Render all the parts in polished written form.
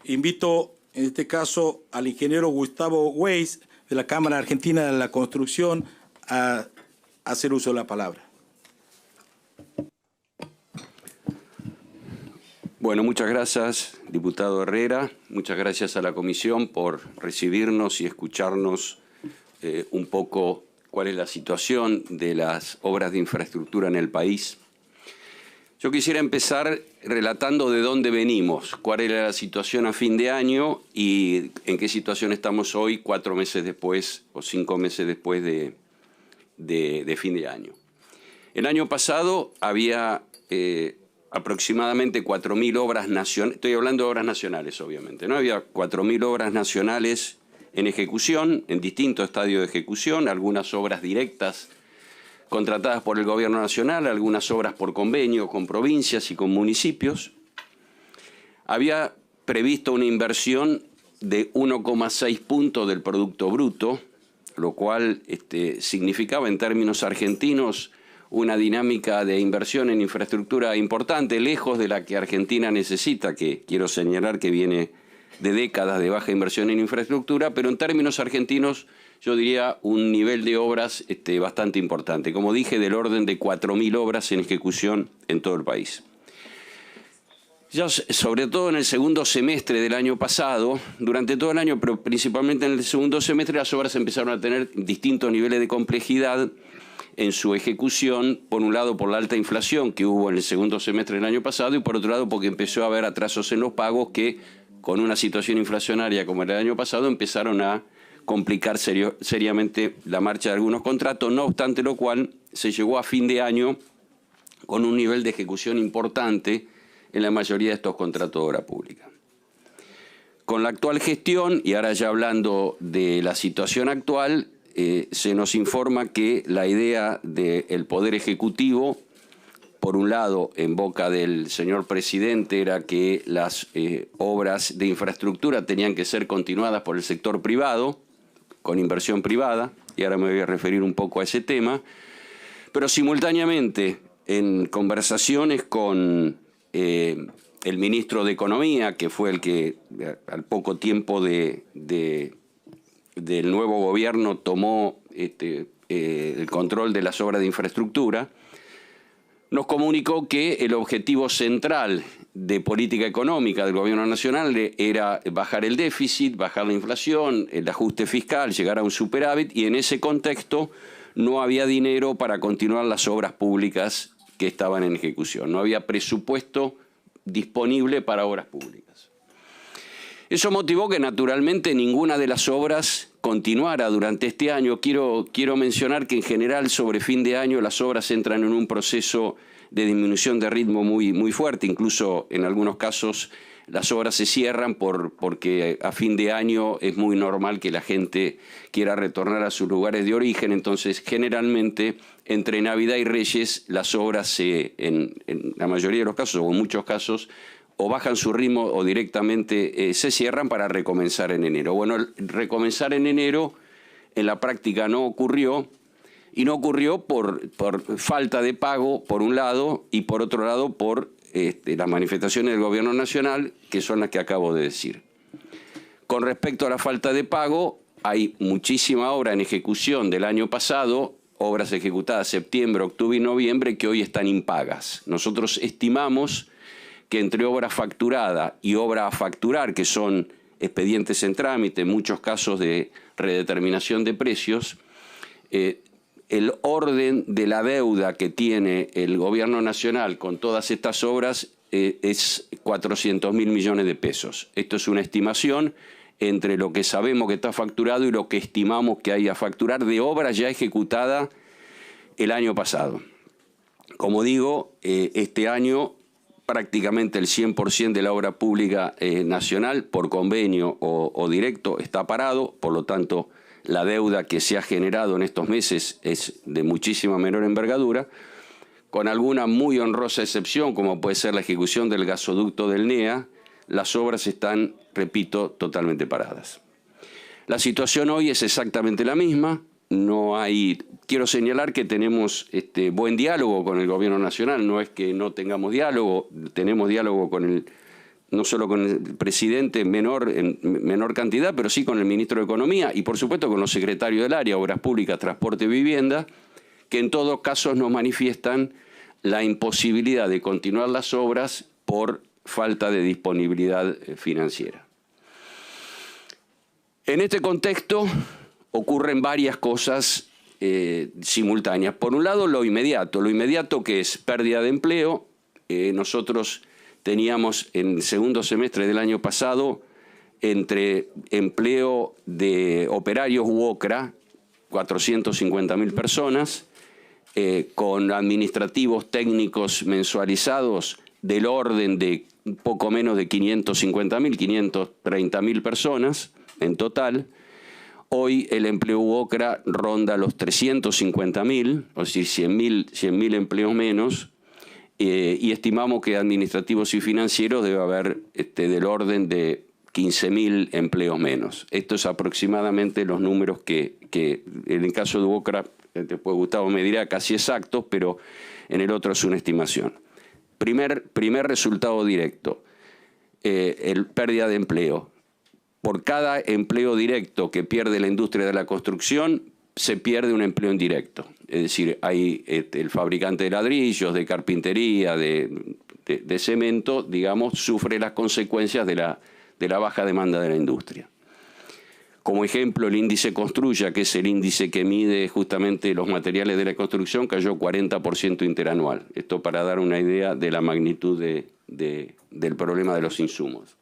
Invito en este caso al ingeniero Gustavo Weiss de la Cámara Argentina de la Construcción a hacer uso de la palabra. Bueno, muchas gracias, diputado Herrera. Muchas gracias a la comisión por recibirnos y escucharnos un poco cuál es la situación de las obras de infraestructura en el país. Yo quisiera empezar relatando de dónde venimos, cuál era la situación a fin de año y en qué situación estamos hoy, 4 meses después o 5 meses después de fin de año. El año pasado había aproximadamente 4.000 obras nacionales, estoy hablando de obras nacionales obviamente, ¿no? Había 4.000 obras nacionales en ejecución, en distintos estadios de ejecución, algunas obras directas contratadas por el Gobierno Nacional, algunas obras por convenio con provincias y con municipios. Había previsto una inversión de 1,6 puntos del Producto Bruto, lo cual significaba en términos argentinos una dinámica de inversión en infraestructura importante, lejos de la que Argentina necesita, que quiero señalar que viene de décadas de baja inversión en infraestructura, pero en términos argentinos yo diría un nivel de obras bastante importante. Como dije, del orden de 4.000 obras en ejecución en todo el país. Ya sobre todo en el segundo semestre del año pasado, durante todo el año, pero principalmente en el segundo semestre, las obras empezaron a tener distintos niveles de complejidad en su ejecución, por un lado por la alta inflación que hubo en el segundo semestre del año pasado y por otro lado porque empezó a haber atrasos en los pagos que con una situación inflacionaria como el año pasado empezaron a complicar seriamente la marcha de algunos contratos, no obstante lo cual se llegó a fin de año con un nivel de ejecución importante en la mayoría de estos contratos de obra pública. Con la actual gestión, y ahora ya hablando de la situación actual, se nos informa que la idea del Poder Ejecutivo, por un lado, en boca del señor presidente, era que las obras de infraestructura tenían que ser continuadas por el sector privado, con inversión privada, y ahora me voy a referir un poco a ese tema, pero simultáneamente, en conversaciones con el ministro de Economía, que fue el que al poco tiempo del nuevo gobierno tomó el control de las obras de infraestructura, nos comunicó que el objetivo central de política económica del Gobierno Nacional era bajar el déficit, bajar la inflación, el ajuste fiscal, llegar a un superávit, y en ese contexto no había dinero para continuar las obras públicas que estaban en ejecución. No había presupuesto disponible para obras públicas. Eso motivó que naturalmente ninguna de las obras continuara durante este año. Quiero mencionar que en general sobre fin de año las obras entran en un proceso de disminución de ritmo muy fuerte, incluso en algunos casos las obras se cierran porque a fin de año es muy normal que la gente quiera retornar a sus lugares de origen, entonces generalmente entre Navidad y Reyes las obras en la mayoría de los casos o en muchos casos o bajan su ritmo o directamente se cierran para recomenzar en enero. Bueno, recomenzar en enero en la práctica no ocurrió, y no ocurrió por falta de pago, por un lado, y por otro lado por las manifestaciones del Gobierno Nacional, que son las que acabo de decir. Con respecto a la falta de pago, hay muchísima obra en ejecución del año pasado, obras ejecutadas septiembre, octubre y noviembre, que hoy están impagas. Nosotros estimamos que entre obra facturada y obra a facturar, que son expedientes en trámite, en muchos casos de redeterminación de precios, el orden de la deuda que tiene el Gobierno Nacional con todas estas obras es 400.000 millones de pesos. Esto es una estimación entre lo que sabemos que está facturado y lo que estimamos que hay a facturar de obra ya ejecutada el año pasado. Como digo, este año prácticamente el 100% de la obra pública nacional por convenio o directo está parado, por lo tanto la deuda que se ha generado en estos meses es de muchísima menor envergadura, con alguna muy honrosa excepción como puede ser la ejecución del gasoducto del NEA, las obras están, repito, totalmente paradas. La situación hoy es exactamente la misma. No hay, quiero señalar que tenemos buen diálogo con el Gobierno Nacional, no es que no tengamos diálogo, tenemos diálogo con el no solo con el presidente en menor cantidad, pero sí con el ministro de Economía y por supuesto con los secretarios del área, Obras Públicas, Transporte y Vivienda, que en todos casos nos manifiestan la imposibilidad de continuar las obras por falta de disponibilidad financiera. En este contexto ocurren varias cosas simultáneas. Por un lado, lo inmediato que es pérdida de empleo. Nosotros teníamos en el segundo semestre del año pasado, entre empleo de operarios u OCRA, 450.000 personas, con administrativos técnicos mensualizados del orden de un poco menos de 550.000, 530.000 personas en total. Hoy el empleo UOCRA ronda los 350.000, o sea, 100.000 empleos menos, y estimamos que administrativos y financieros debe haber del orden de 15.000 empleos menos. Esto es aproximadamente los números que en el caso de UOCRA, después Gustavo me dirá casi exactos, pero en el otro es una estimación. Primer resultado directo, pérdida de empleo. Por cada empleo directo que pierde la industria de la construcción, se pierde un empleo indirecto. Es decir, hay el fabricante de ladrillos, de carpintería, de cemento, digamos, sufre las consecuencias de la baja demanda de la industria. Como ejemplo, el índice Construya, que es el índice que mide justamente los materiales de la construcción, cayó 40% interanual. Esto para dar una idea de la magnitud del problema de los insumos.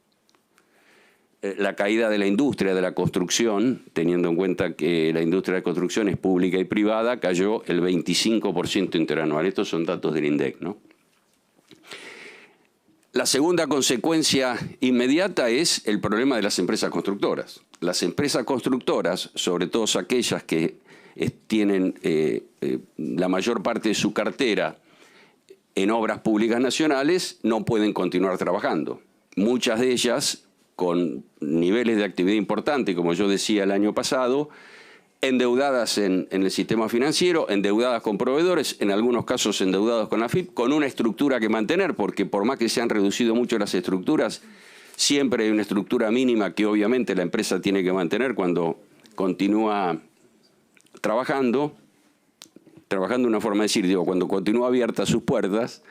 La caída de la industria de la construcción, teniendo en cuenta que la industria de la construcción es pública y privada, cayó el 25% interanual. Estos son datos del INDEC, ¿no? La segunda consecuencia inmediata es el problema de las empresas constructoras. Las empresas constructoras, sobre todo aquellas que tienen la mayor parte de su cartera en obras públicas nacionales, no pueden continuar trabajando. Muchas de ellas con niveles de actividad importantes, como yo decía el año pasado, endeudadas en el sistema financiero, endeudadas con proveedores, en algunos casos endeudados con la AFIP, con una estructura que mantener, porque por más que se han reducido mucho las estructuras, siempre hay una estructura mínima que obviamente la empresa tiene que mantener cuando continúa trabajando de una forma de decir, digo, cuando continúa abiertas sus puertas,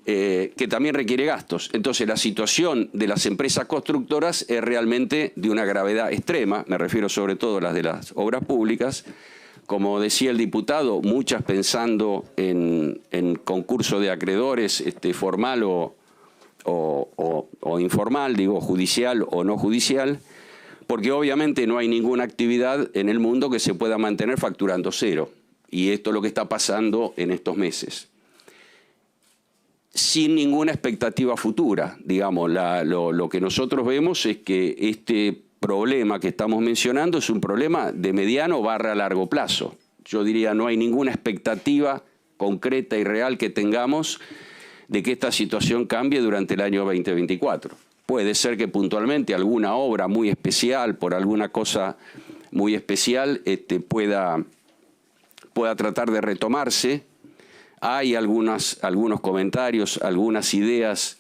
que también requiere gastos. Entonces la situación de las empresas constructoras es realmente de una gravedad extrema, me refiero sobre todo a las de las obras públicas, como decía el diputado, muchas pensando en concurso de acreedores formal o informal, digo judicial o no judicial, porque obviamente no hay ninguna actividad en el mundo que se pueda mantener facturando cero, y esto es lo que está pasando en estos meses. Sin ninguna expectativa futura, digamos, lo que nosotros vemos es que este problema que estamos mencionando es un problema de mediano / largo plazo. Yo diría no hay ninguna expectativa concreta y real que tengamos de que esta situación cambie durante el año 2024. Puede ser que puntualmente alguna obra muy especial, por alguna cosa muy especial, pueda tratar de retomarse. Hay algunos comentarios, algunas ideas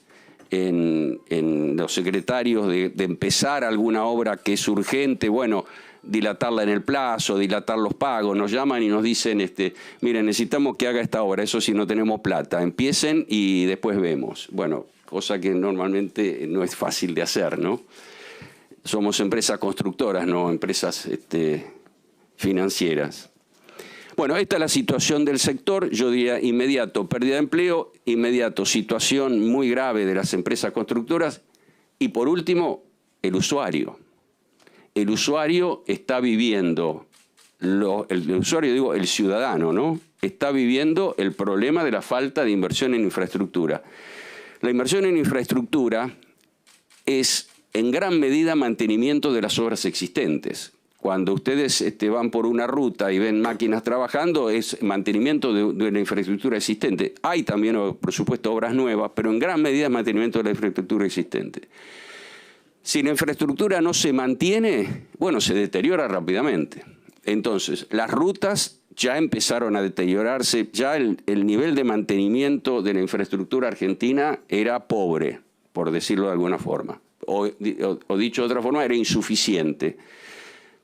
en los secretarios de empezar alguna obra que es urgente, bueno, dilatarla en el plazo, dilatar los pagos. Nos llaman y nos dicen, miren, necesitamos que haga esta obra, eso sí, no tenemos plata, empiecen y después vemos. Bueno, cosa que normalmente no es fácil de hacer, ¿no? Somos empresas constructoras, no empresas financieras. Bueno, esta es la situación del sector, yo diría inmediato pérdida de empleo, inmediato situación muy grave de las empresas constructoras y por último el usuario. El usuario está viviendo, el usuario digo el ciudadano, ¿no? Está viviendo el problema de la falta de inversión en infraestructura. La inversión en infraestructura es en gran medida mantenimiento de las obras existentes. Cuando ustedes van por una ruta y ven máquinas trabajando, es mantenimiento de la infraestructura existente. Hay también, por supuesto, obras nuevas, pero en gran medida es mantenimiento de la infraestructura existente. Si la infraestructura no se mantiene, bueno, se deteriora rápidamente. Entonces, las rutas ya empezaron a deteriorarse, ya el nivel de mantenimiento de la infraestructura argentina era pobre, por decirlo de alguna forma. O dicho de otra forma, era insuficiente.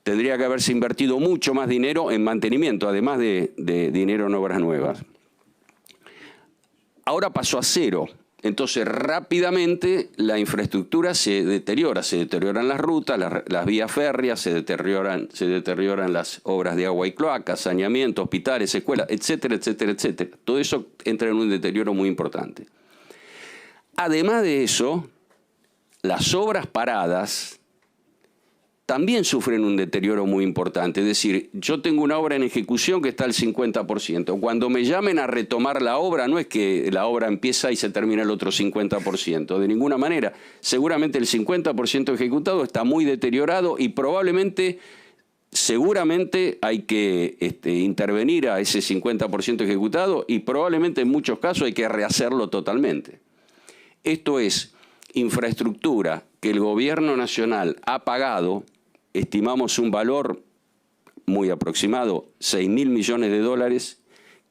Tendría que haberse invertido mucho más dinero en mantenimiento, además de dinero en obras nuevas. Ahora pasó a cero. Entonces, rápidamente la infraestructura se deterioran las rutas, las vías férreas, se deterioran las obras de agua y cloaca, saneamiento, hospitales, escuelas, etcétera, etcétera, etcétera. Todo eso entra en un deterioro muy importante. Además de eso, las obras paradas también sufren un deterioro muy importante. Es decir, yo tengo una obra en ejecución que está al 50%. Cuando me llamen a retomar la obra, no es que la obra empieza y se termina el otro 50%. De ninguna manera. Seguramente el 50% ejecutado está muy deteriorado y probablemente, seguramente hay que intervenir a ese 50% ejecutado y probablemente en muchos casos hay que rehacerlo totalmente. Esto es infraestructura que el gobierno nacional ha pagado. Estimamos un valor muy aproximado, 6.000 millones de dólares,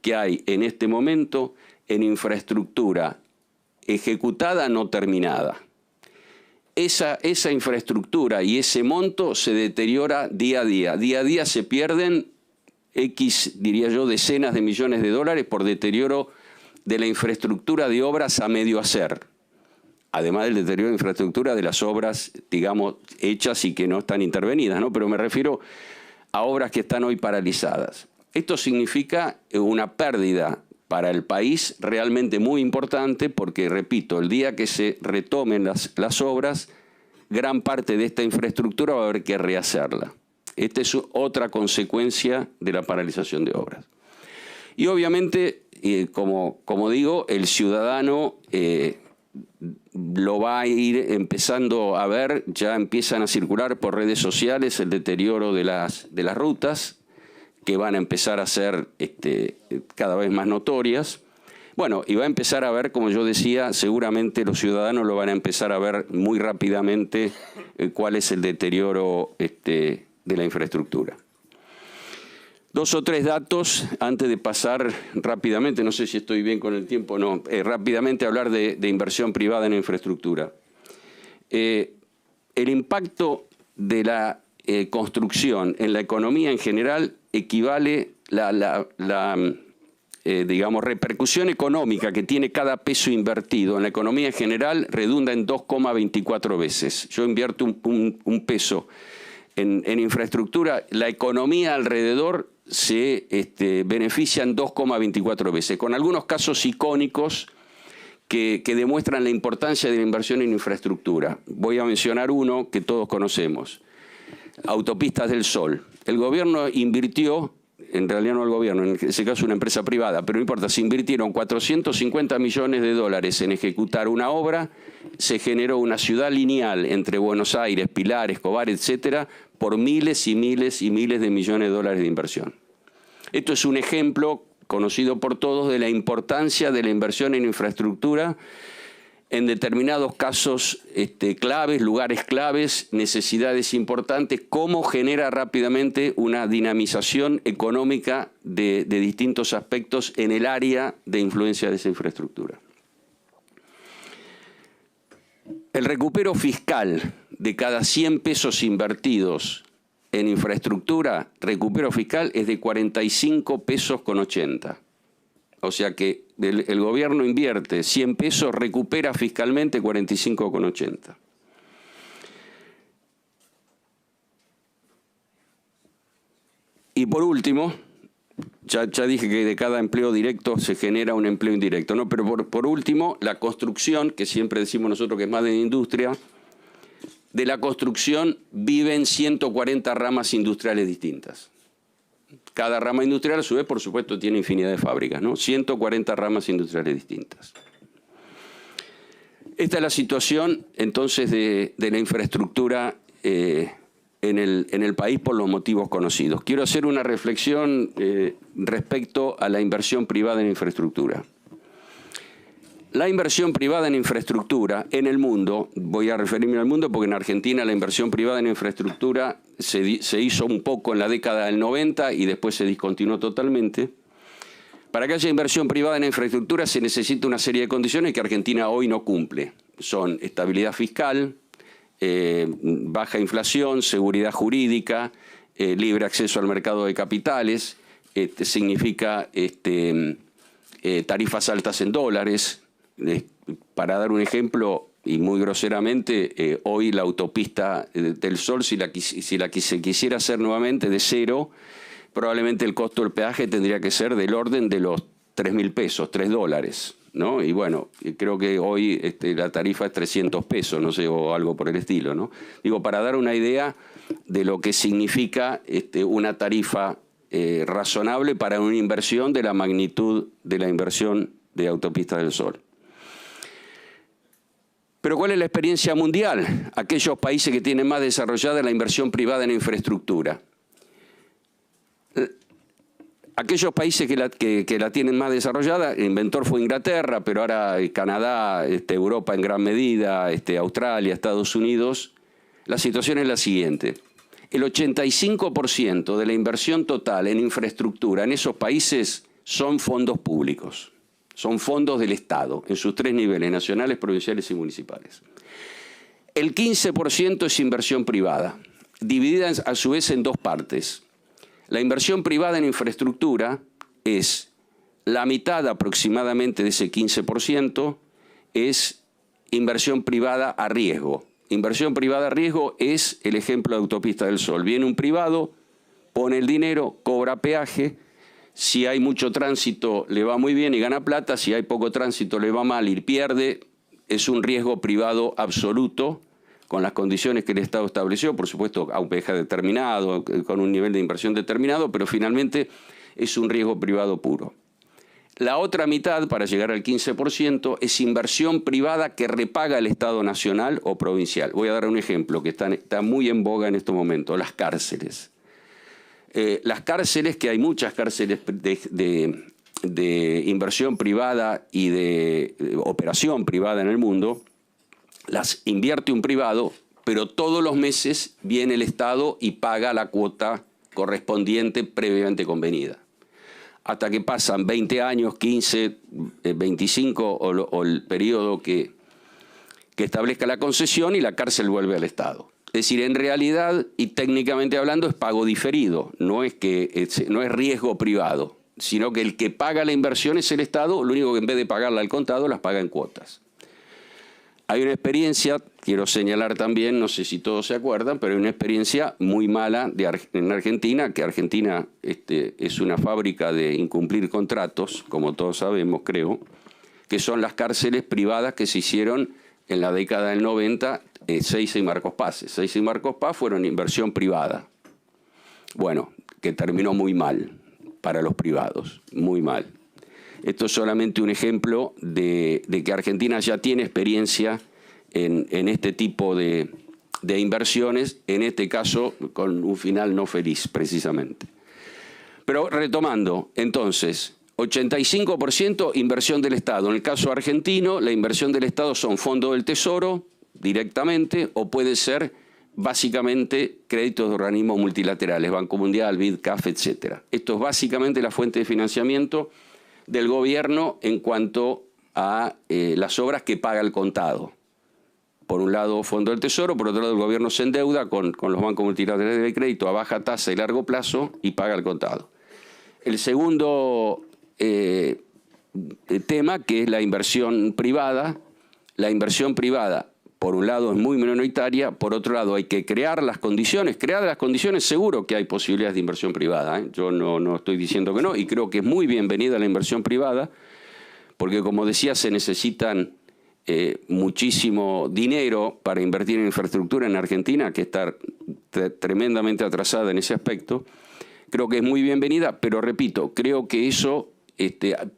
que hay en este momento en infraestructura ejecutada no terminada. Esa infraestructura y ese monto se deteriora día a día. Día a día se pierden diría yo, decenas de millones de dólares por deterioro de la infraestructura de obras a medio hacer. Además del deterioro de infraestructura de las obras, digamos, hechas y que no están intervenidas, ¿no? Pero me refiero a obras que están hoy paralizadas. Esto significa una pérdida para el país realmente muy importante porque, repito, el día que se retomen las obras, gran parte de esta infraestructura va a haber que rehacerla. Esta es otra consecuencia de la paralización de obras. Y obviamente, como digo, el ciudadano lo va a ir empezando a ver, ya empiezan a circular por redes sociales el deterioro de las rutas, que van a empezar a ser cada vez más notorias. Bueno, y va a empezar a ver, como yo decía, seguramente los ciudadanos lo van a empezar a ver muy rápidamente cuál es el deterioro de la infraestructura. Dos o tres datos antes de pasar rápidamente, no sé si estoy bien con el tiempo o no, rápidamente hablar de inversión privada en infraestructura. El impacto de la construcción en la economía en general equivale digamos, repercusión económica que tiene cada peso invertido en la economía en general redunda en 2,24 veces. Yo invierto un peso en infraestructura, la economía alrededor se benefician 2,24 veces, con algunos casos icónicos que demuestran la importancia de la inversión en infraestructura. Voy a mencionar uno que todos conocemos, Autopistas del Sol. El gobierno invirtió, en realidad no el gobierno, en ese caso una empresa privada, pero no importa, se invirtieron 450 millones de dólares en ejecutar una obra, se generó una ciudad lineal entre Buenos Aires, Pilar, Escobar, etcétera, por miles y miles y miles de millones de dólares de inversión. Esto es un ejemplo conocido por todos de la importancia de la inversión en infraestructura en determinados casos claves, lugares claves, necesidades importantes, cómo genera rápidamente una dinamización económica de distintos aspectos en el área de influencia de esa infraestructura. El recupero fiscal de cada 100 pesos invertidos en infraestructura, recupero fiscal es de 45 pesos con 80. O sea que el gobierno invierte 100 pesos, recupera fiscalmente 45,80. Y por último, ya dije que de cada empleo directo se genera un empleo indirecto, ¿no? Pero por último, la construcción, que siempre decimos nosotros que es más de industria, de la construcción viven 140 ramas industriales distintas. Cada rama industrial, a su vez, por supuesto, tiene infinidad de fábricas, ¿no? 140 ramas industriales distintas. Esta es la situación, entonces, de la infraestructura en el país por los motivos conocidos. Quiero hacer una reflexión respecto a la inversión privada en infraestructura. La inversión privada en infraestructura en el mundo, voy a referirme al mundo porque en Argentina la inversión privada en infraestructura se hizo un poco en la década del 90 y después se discontinuó totalmente. Para que haya inversión privada en infraestructura se necesita una serie de condiciones que Argentina hoy no cumple. son estabilidad fiscal, baja inflación, seguridad jurídica, libre acceso al mercado de capitales, significa tarifas altas en dólares. Para dar un ejemplo, y muy groseramente, hoy la autopista del Sol, si se quisiera hacer nuevamente de cero, probablemente el costo del peaje tendría que ser del orden de los 3.000 pesos, $3, ¿no? Y bueno, creo que hoy la tarifa es 300 pesos, no sé, o algo por el estilo, ¿no? Digo, para dar una idea de lo que significa una tarifa razonable para una inversión de la magnitud de la inversión de Autopista del Sol. Pero ¿cuál es la experiencia mundial? Aquellos países que tienen más desarrollada la inversión privada en infraestructura. Aquellos países que la tienen más desarrollada, el inventor fue Inglaterra, pero ahora Canadá, Europa en gran medida, Australia, Estados Unidos, la situación es la siguiente. El 85% de la inversión total en infraestructura en esos países son fondos públicos, son fondos del Estado, en sus tres niveles, nacionales, provinciales y municipales. El 15% es inversión privada, dividida a su vez en dos partes. La inversión privada en infraestructura es la mitad aproximadamente de ese 15%, es inversión privada a riesgo. Inversión privada a riesgo es el ejemplo de Autopista del Sol. Viene un privado, pone el dinero, cobra peaje. Si hay mucho tránsito, le va muy bien y gana plata. Si hay poco tránsito, le va mal y pierde. Es un riesgo privado absoluto, con las condiciones que el Estado estableció, por supuesto, a un peaje determinado, con un nivel de inversión determinado, pero finalmente es un riesgo privado puro. La otra mitad, para llegar al 15%, es inversión privada que repaga el Estado nacional o provincial. Voy a dar un ejemplo que está muy en boga en estos momentos, las cárceles. Las cárceles, que hay muchas cárceles de inversión privada y de operación privada en el mundo, las invierte un privado, pero todos los meses viene el Estado y paga la cuota correspondiente previamente convenida. Hasta que pasan 20 años, 15, 25 o el periodo que establezca la concesión y la cárcel vuelve al Estado. Es decir, en realidad y técnicamente hablando es pago diferido, no es riesgo privado, sino que el que paga la inversión es el Estado, lo único que en vez de pagarla al contado las paga en cuotas. Hay una experiencia, quiero señalar también, no sé si todos se acuerdan, pero hay una experiencia muy mala en Argentina, que Argentina es una fábrica de incumplir contratos, como todos sabemos, creo, que son las cárceles privadas que se hicieron en la década del 90, Ezeiza y Marcos Paz. Ezeiza y Marcos Paz fueron inversión privada. Bueno, que terminó muy mal para los privados, muy mal. Esto es solamente un ejemplo de que Argentina ya tiene experiencia en este tipo de inversiones, en este caso con un final no feliz, precisamente. Pero retomando, entonces, 85% inversión del Estado. En el caso argentino, la inversión del Estado son fondos del Tesoro directamente o puede ser básicamente créditos de organismos multilaterales, Banco Mundial, BID, CAF, etc. Esto es básicamente la fuente de financiamiento del gobierno en cuanto a las obras que paga el contado. Por un lado, Fondo del Tesoro, por otro lado, el gobierno se endeuda con los bancos multilaterales de crédito a baja tasa y largo plazo y paga el contado. El segundo tema, que es la inversión privada, por un lado es muy minoritaria, por otro lado hay que crear las condiciones. Crear las condiciones, seguro que hay posibilidades de inversión privada, ¿eh? Yo no estoy diciendo que no, y creo que es muy bienvenida la inversión privada, porque como decía, se necesitan muchísimo dinero para invertir en infraestructura en Argentina, que está tremendamente atrasada en ese aspecto. Creo que es muy bienvenida, pero repito, creo que eso,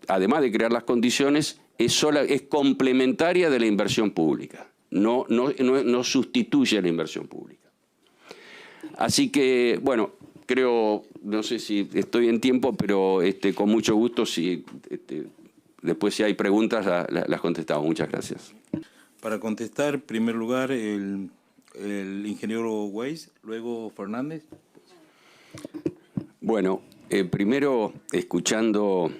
además de crear las condiciones, es complementaria de la inversión pública. No sustituye a la inversión pública. Así que, bueno, creo, no sé si estoy en tiempo, pero con mucho gusto, después si hay preguntas las contestamos. Muchas gracias. Para contestar, en primer lugar, el ingeniero Weiss, luego Fernández. Bueno, primero, escuchando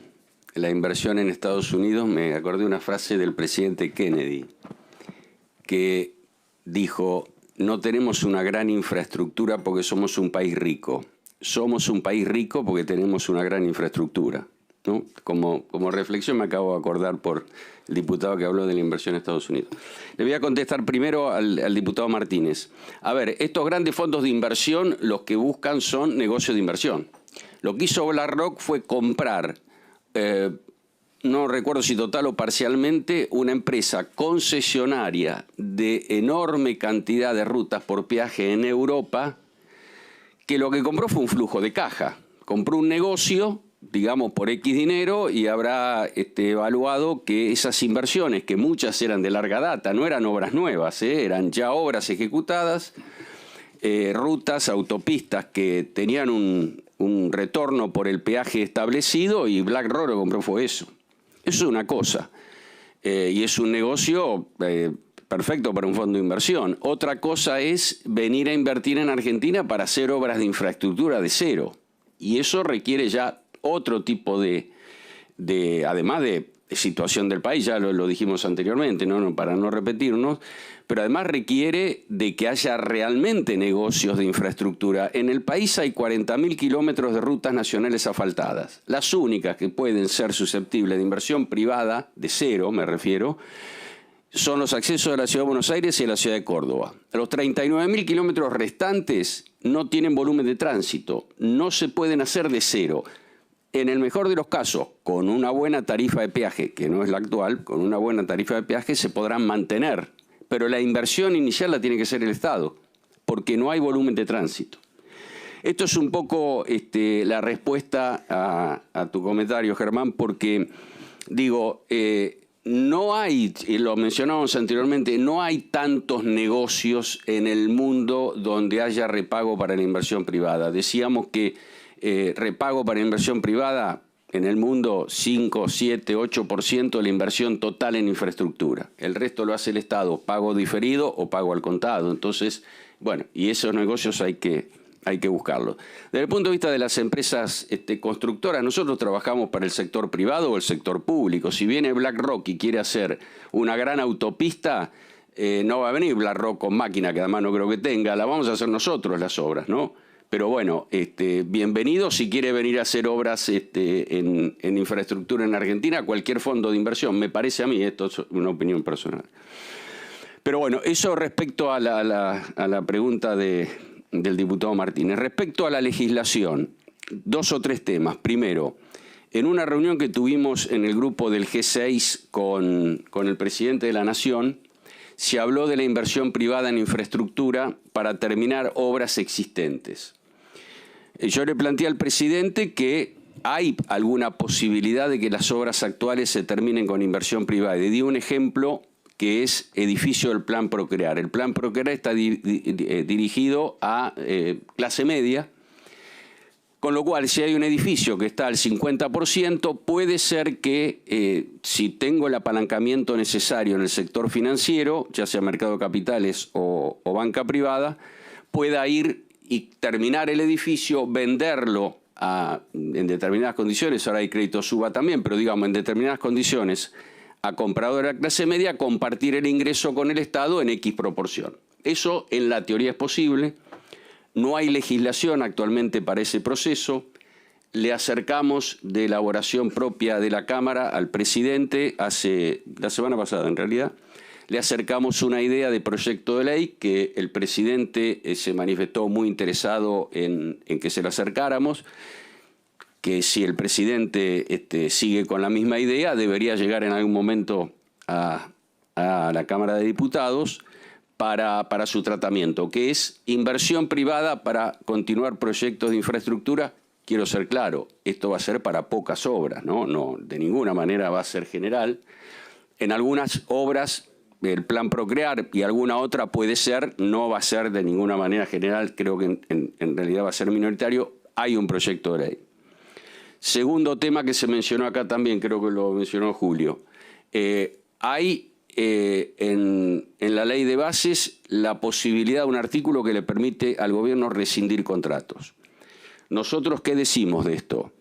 la inversión en Estados Unidos, me acordé una frase del presidente Kennedy. que dijo: no tenemos una gran infraestructura porque somos un país rico. Somos un país rico porque tenemos una gran infraestructura, ¿no? Como reflexión me acabo de acordar por el diputado que habló de la inversión en Estados Unidos. Le voy a contestar primero al diputado Martínez. A ver, estos grandes fondos de inversión los que buscan son negocios de inversión. Lo que hizo BlackRock fue comprar, no recuerdo si total o parcialmente, una empresa concesionaria de enorme cantidad de rutas por peaje en Europa, que lo que compró fue un flujo de caja. Compró un negocio, digamos, por X dinero, y habrá evaluado que esas inversiones, que muchas eran de larga data, no eran obras nuevas, eran ya obras ejecutadas, rutas, autopistas que tenían un retorno por el peaje establecido, y BlackRock lo que compró fue eso. Eso es una cosa, y es un negocio perfecto para un fondo de inversión. Otra cosa es venir a invertir en Argentina para hacer obras de infraestructura de cero, y eso requiere ya otro tipo además de situación del país, ya lo dijimos anteriormente, ¿no? Para no repetirnos, pero además requiere de que haya realmente negocios de infraestructura. En el país hay 40.000 kilómetros de rutas nacionales asfaltadas. Las únicas que pueden ser susceptibles de inversión privada, de cero me refiero, son los accesos a la Ciudad de Buenos Aires y a la Ciudad de Córdoba. Los 39.000 kilómetros restantes no tienen volumen de tránsito, no se pueden hacer de cero. En el mejor de los casos, con una buena tarifa de peaje, que no es la actual, con una buena tarifa de peaje se podrán mantener, pero la inversión inicial la tiene que hacer el Estado, porque no hay volumen de tránsito. Esto es un poco la respuesta a tu comentario, Germán, porque, digo, no hay, y lo mencionábamos anteriormente, no hay tantos negocios en el mundo donde haya repago para la inversión privada. Decíamos que repago para inversión privada en el mundo 5, 7, 8% de la inversión total en infraestructura. El resto lo hace el Estado, pago diferido o pago al contado. Entonces, bueno, y esos negocios hay que buscarlos. Desde el punto de vista de las empresas constructoras, nosotros trabajamos para el sector privado o el sector público. Si viene BlackRock y quiere hacer una gran autopista, no va a venir BlackRock con máquina, que además no creo que tenga, la vamos a hacer nosotros las obras, ¿no? Pero bueno, bienvenido si quiere venir a hacer obras en infraestructura en Argentina, cualquier fondo de inversión, me parece a mí, esto es una opinión personal. Pero bueno, eso respecto a la pregunta del diputado Martínez. Respecto a la legislación, 2 o 3 temas. Primero, en una reunión que tuvimos en el grupo del G6 con el presidente de la Nación, se habló de la inversión privada en infraestructura para terminar obras existentes. Yo le planteé al presidente que hay alguna posibilidad de que las obras actuales se terminen con inversión privada. Y di un ejemplo que es edificio del Plan Procrear. El Plan Procrear está dirigido a clase media, con lo cual si hay un edificio que está al 50%, puede ser que si tengo el apalancamiento necesario en el sector financiero, ya sea mercado de capitales o banca privada, pueda ir y terminar el edificio, venderlo en determinadas condiciones, ahora hay crédito suba también, pero digamos en determinadas condiciones, a comprador de la clase media, compartir el ingreso con el Estado en X proporción. Eso en la teoría es posible. No hay legislación actualmente para ese proceso. Le acercamos de elaboración propia de la Cámara al presidente la semana pasada en realidad. Le acercamos una idea de proyecto de ley que el presidente se manifestó muy interesado en que se la acercáramos, que si el presidente sigue con la misma idea, debería llegar en algún momento a la Cámara de Diputados para su tratamiento, que es inversión privada para continuar proyectos de infraestructura. Quiero ser claro, esto va a ser para pocas obras, no de ninguna manera va a ser general. En algunas obras, el Plan Procrear y alguna otra puede ser, no va a ser de ninguna manera general, creo que en realidad va a ser minoritario, hay un proyecto de ley. Segundo tema que se mencionó acá también, creo que lo mencionó Julio, hay en la ley de bases la posibilidad de un artículo que le permite al gobierno rescindir contratos. Nosotros, ¿qué decimos de esto?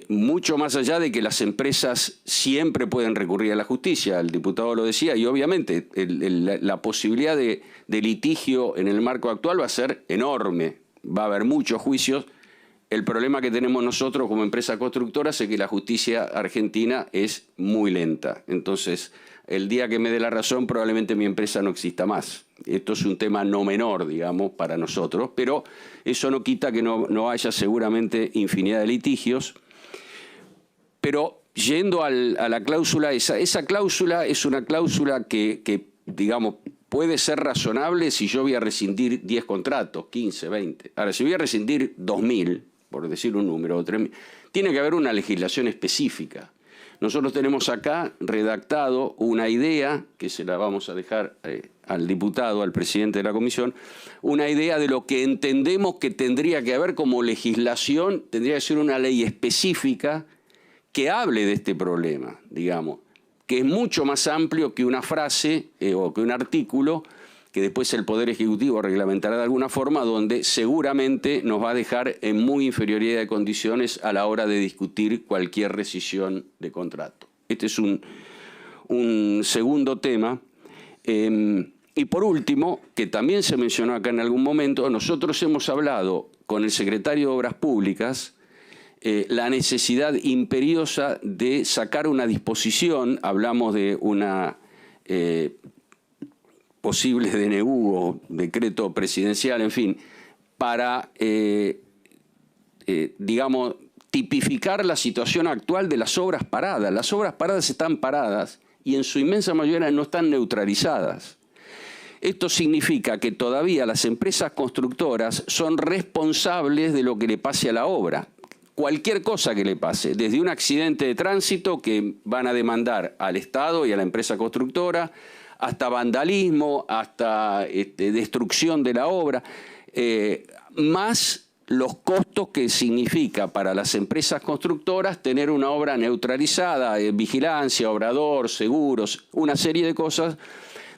mucho más allá de que las empresas siempre pueden recurrir a la justicia, el diputado lo decía, y obviamente la posibilidad de litigio en el marco actual va a ser enorme, va a haber muchos juicios. El problema que tenemos nosotros como empresa constructora es que la justicia argentina es muy lenta. Entonces, el día que me dé la razón, probablemente mi empresa no exista más. Esto es un tema no menor, digamos, para nosotros, pero eso no quita que no haya seguramente infinidad de litigios. Pero yendo a la cláusula esa cláusula es una cláusula que, digamos, puede ser razonable si yo voy a rescindir 10 contratos, 15, 20. Ahora, si voy a rescindir 2.000, por decir un número, o 3.000, tiene que haber una legislación específica. Nosotros tenemos acá redactado una idea, que se la vamos a dejar al diputado, al presidente de la comisión, una idea de lo que entendemos que tendría que haber como legislación, tendría que ser una ley específica que hable de este problema, digamos, que es mucho más amplio que una frase o que un artículo que después el Poder Ejecutivo reglamentará de alguna forma, donde seguramente nos va a dejar en muy inferioridad de condiciones a la hora de discutir cualquier rescisión de contrato. Este es un segundo tema. Y por último, que también se mencionó acá en algún momento, nosotros hemos hablado con el secretario de Obras Públicas la necesidad imperiosa de sacar una disposición, hablamos de una posible DNU o decreto presidencial, en fin, para, digamos, tipificar la situación actual de las obras paradas. Las obras paradas están paradas y en su inmensa mayoría no están neutralizadas. Esto significa que todavía las empresas constructoras son responsables de lo que le pase a la obra. Cualquier cosa que le pase, desde un accidente de tránsito que van a demandar al Estado y a la empresa constructora, hasta vandalismo, hasta destrucción de la obra, más los costos que significa para las empresas constructoras tener una obra neutralizada, vigilancia, obrador, seguros, una serie de cosas,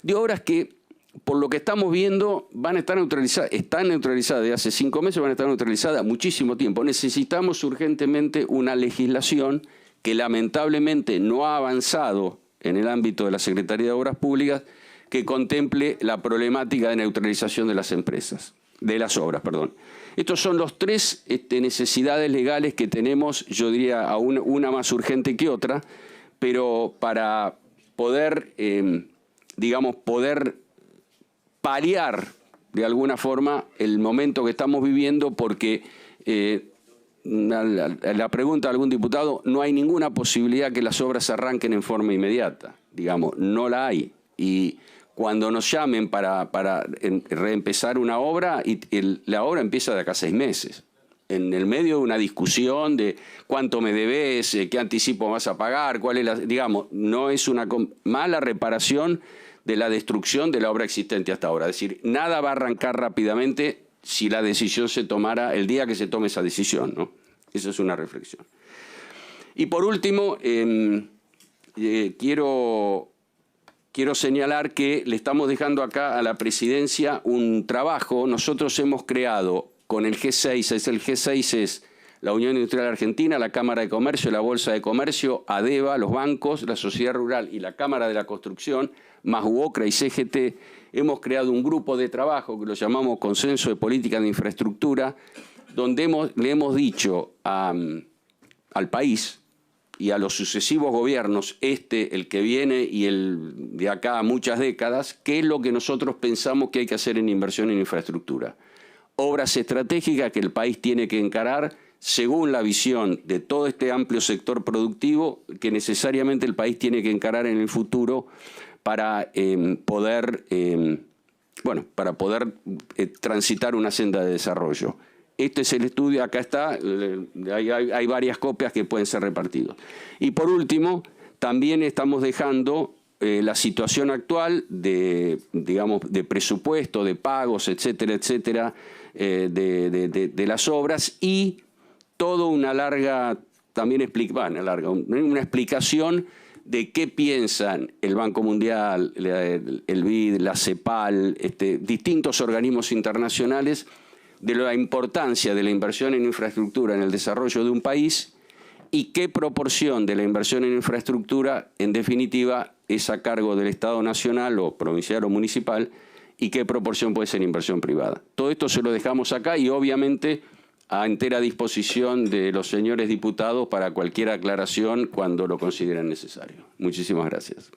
de obras que, por lo que estamos viendo, van a estar neutralizadas, están neutralizadas desde hace 5 meses, van a estar neutralizadas muchísimo tiempo. Necesitamos urgentemente una legislación que lamentablemente no ha avanzado en el ámbito de la Secretaría de Obras Públicas, que contemple la problemática de neutralización de las empresas, de las obras, perdón. Estos son los 3 necesidades legales que tenemos, yo diría aún una más urgente que otra, pero para poder, digamos, poder paliar de alguna forma el momento que estamos viviendo, porque la pregunta de algún diputado, no hay ninguna posibilidad que las obras arranquen en forma inmediata, digamos, no la hay. Y cuando nos llamen para reempezar una obra, la obra empieza de acá a 6 meses. En el medio de una discusión de cuánto me debes, qué anticipo vas a pagar, cuál es la, digamos, no es una mala reparación de la destrucción de la obra existente hasta ahora. Es decir, nada va a arrancar rápidamente si la decisión se tomara el día que se tome esa decisión, ¿no? Esa es una reflexión. Y por último, quiero señalar que le estamos dejando acá a la presidencia un trabajo. Nosotros hemos creado con el G6, el G6 es la Unión Industrial Argentina, la Cámara de Comercio, la Bolsa de Comercio, ADEVA, los bancos, la Sociedad Rural y la Cámara de la Construcción, más UOCRA y CGT, hemos creado un grupo de trabajo que lo llamamos Consenso de Política de Infraestructura, donde le hemos dicho al país y a los sucesivos gobiernos, el que viene y el de acá a muchas décadas, qué es lo que nosotros pensamos que hay que hacer en inversión en infraestructura. Obras estratégicas que el país tiene que encarar según la visión de todo este amplio sector productivo que necesariamente el país tiene que encarar en el futuro para poder transitar una senda de desarrollo. Este es el estudio, acá está, hay varias copias que pueden ser repartidas. Y por último, también estamos dejando la situación actual de presupuesto, de pagos, etcétera, etcétera, de las obras y toda una larga, una explicación de qué piensan el Banco Mundial, el BID, la CEPAL, distintos organismos internacionales de la importancia de la inversión en infraestructura en el desarrollo de un país y qué proporción de la inversión en infraestructura, en definitiva, es a cargo del Estado nacional o provincial o municipal, y qué proporción puede ser inversión privada. Todo esto se lo dejamos acá y obviamente a entera disposición de los señores diputados para cualquier aclaración cuando lo consideren necesario. Muchísimas gracias.